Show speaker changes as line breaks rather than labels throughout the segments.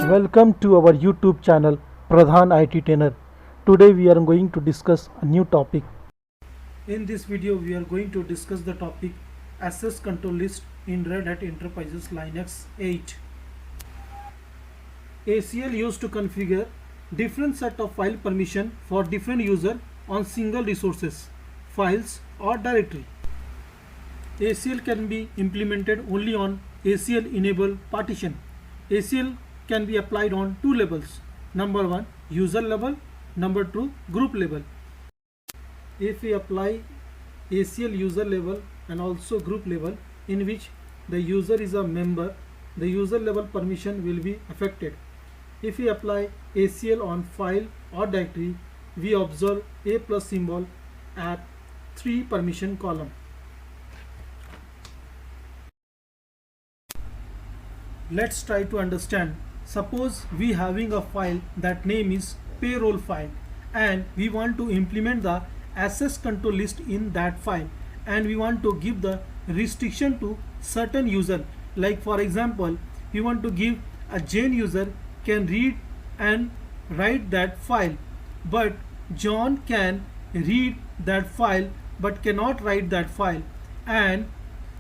Welcome to our YouTube channel Pradhan IT Trainer. Today we are going to discuss a new topic. In this video we are going to discuss the topic Access Control List in Red Hat Enterprises Linux 8. ACL used to configure different set of file permission for different user on single resources, files or directory. ACL can be implemented only on ACL enable partition. ACL can be applied on two levels. Number one, user level. Number two, group level. If we apply ACL user level and also group level, in which the user is a member, the user level permission will be affected. If we apply ACL on file or directory, we observe a plus symbol at 3 permission column. Let's try to understand. Suppose we having a file that name is payroll file, and we want to implement the access control list in that file, and we want to give the restriction to certain user. Like for example, we want to give a Jane user can read and write that file, but John can read that file but cannot write that file, and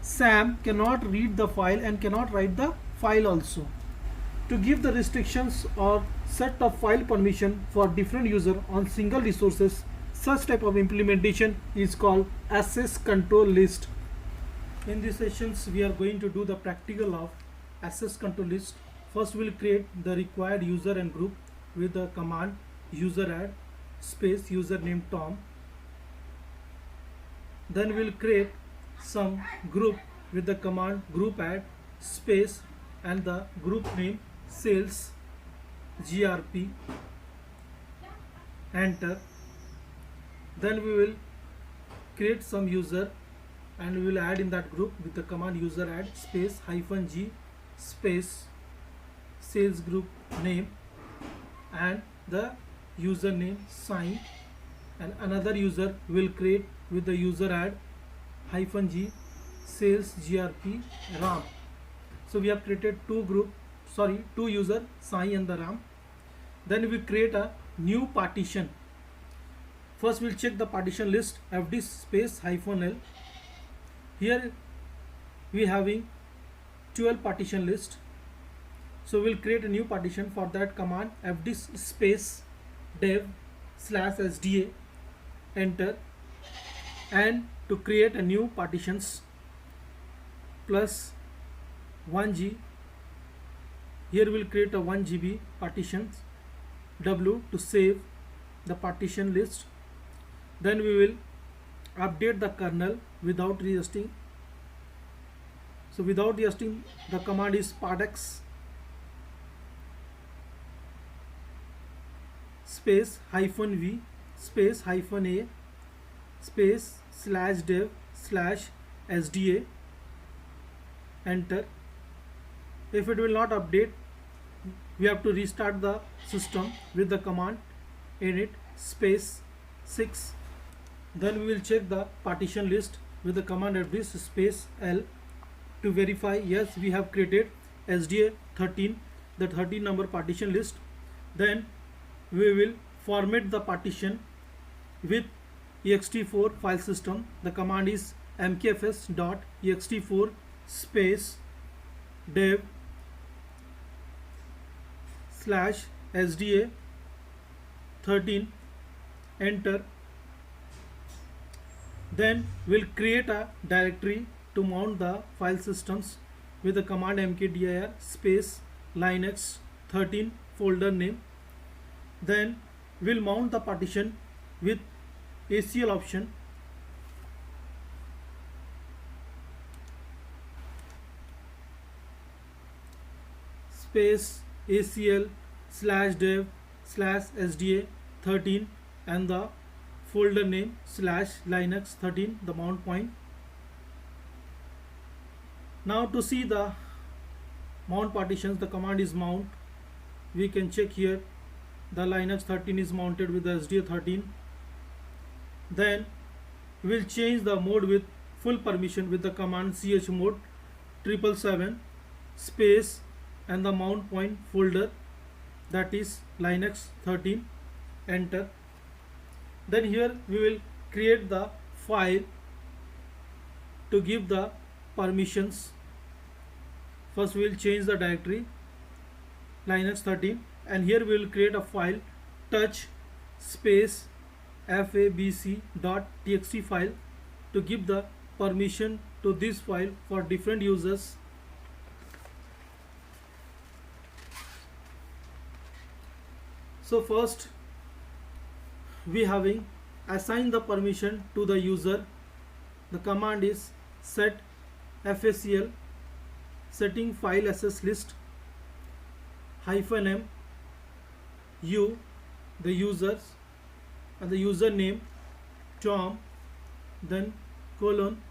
Sam cannot read the file and cannot write the file also. To give the restrictions or set of file permission for different user on single resources, such type of implementation is called access control list. In these sessions we are going to do the practical of access control list. First we'll create the required user and group with the command user add space username Tom. Then we'll create some group with the command group add space and the group name sales grp, enter. Then we will create some user and we will add in that group with the command user add space -g space sales group name and the username sign, and another user will create with the user add -g sales grp ram. So we have created two user Sai and the Ram. Then we create a new partition. First we'll check the partition list fd space -l. Here we having 12 partition list. So we'll create a new partition. For that command fd space dev /sda, enter. And to create a new partitions plus 1g, here we'll create a 1 GB partitions, w to save the partition list. Then we will update the kernel without readjusting. So without readjusting, the command is pardex space -v space -a space /dev /sda, enter. If it will not update, we have to restart the system with the command init space 6. Then we will check the partition list with the command fd space l to verify yes we have created sda 13, the 13 number partition list. Then we will format the partition with ext4 file system. The command is mkfs.ext4 space dev /sda 13, enter. Then we'll create a directory to mount the file systems with the command mkdir space linux 13 folder name. Then we'll mount the partition with ACL option. Space ACL /dev /sda 13 and the folder name /linux 13, the mount point. Now to see the mount partitions, the command is mount. We can check here the Linux 13 is mounted with the SDA 13. Then we'll change the mode with full permission with the command chmod 777 space and the mount point folder, that is Linux 13, enter. Then here we will create the file to give the permissions. First we will change the directory Linux 13, and here we will create a file touch space fabc.txt file to give the permission to this file for different users. So first we having assign the permission to the user. The command is set facl setting file access list -m u, the users, and the username Tom, then colon.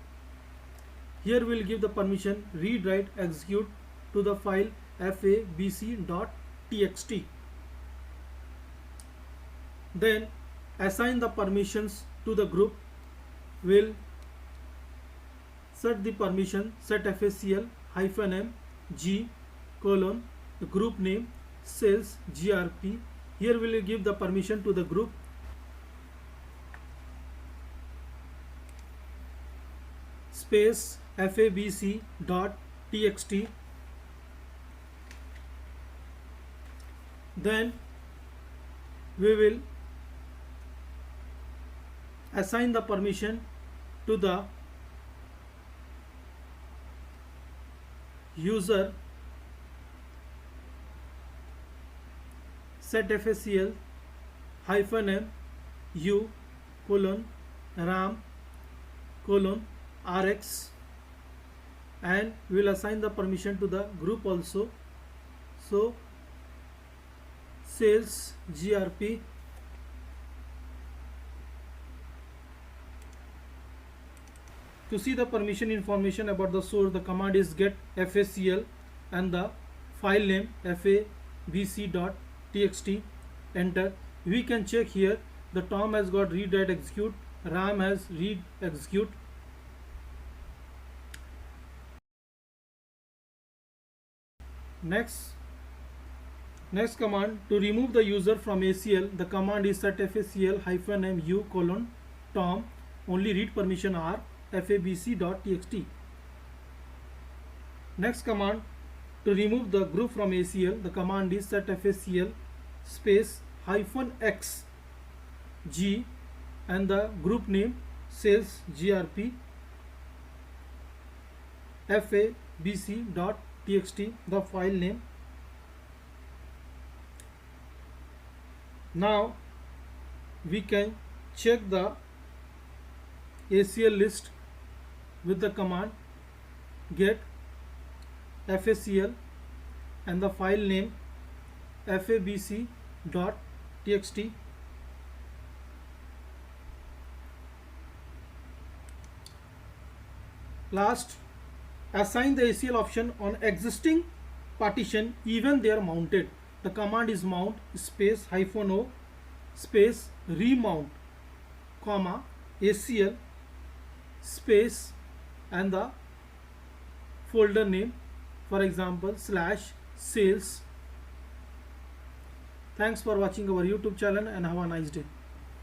Here we'll give the permission read write execute to the file fabc.txt. Then assign the permissions to the group. Will set the permission set facl -m g colon, the group name sales grp. Here we will give the permission to the group. Space fabc.txt. Then we will assign the permission to the user set facl -m u colon ram colon rx, and we will assign the permission to the group also. So sales grp. To see the permission information about the source, the command is get facl and the file name fabc.txt, enter. We can check here the Tom has got read write execute, ram has read execute. Next command, to remove the user from ACL, the command is set facl -m u colon Tom, only read permission are fabc.txt. Next command, to remove the group from ACL, the command is set facl space -x g and the group name sales grp fabc.txt, the file name. Now we can check the ACL list with the command get facl and the file name fabc.txt. Last, assign the ACL option on existing partition even they are mounted. The command is mount space -o space remount comma ACL space and the folder name, for example /sales. Thanks for watching our YouTube channel and have a nice day.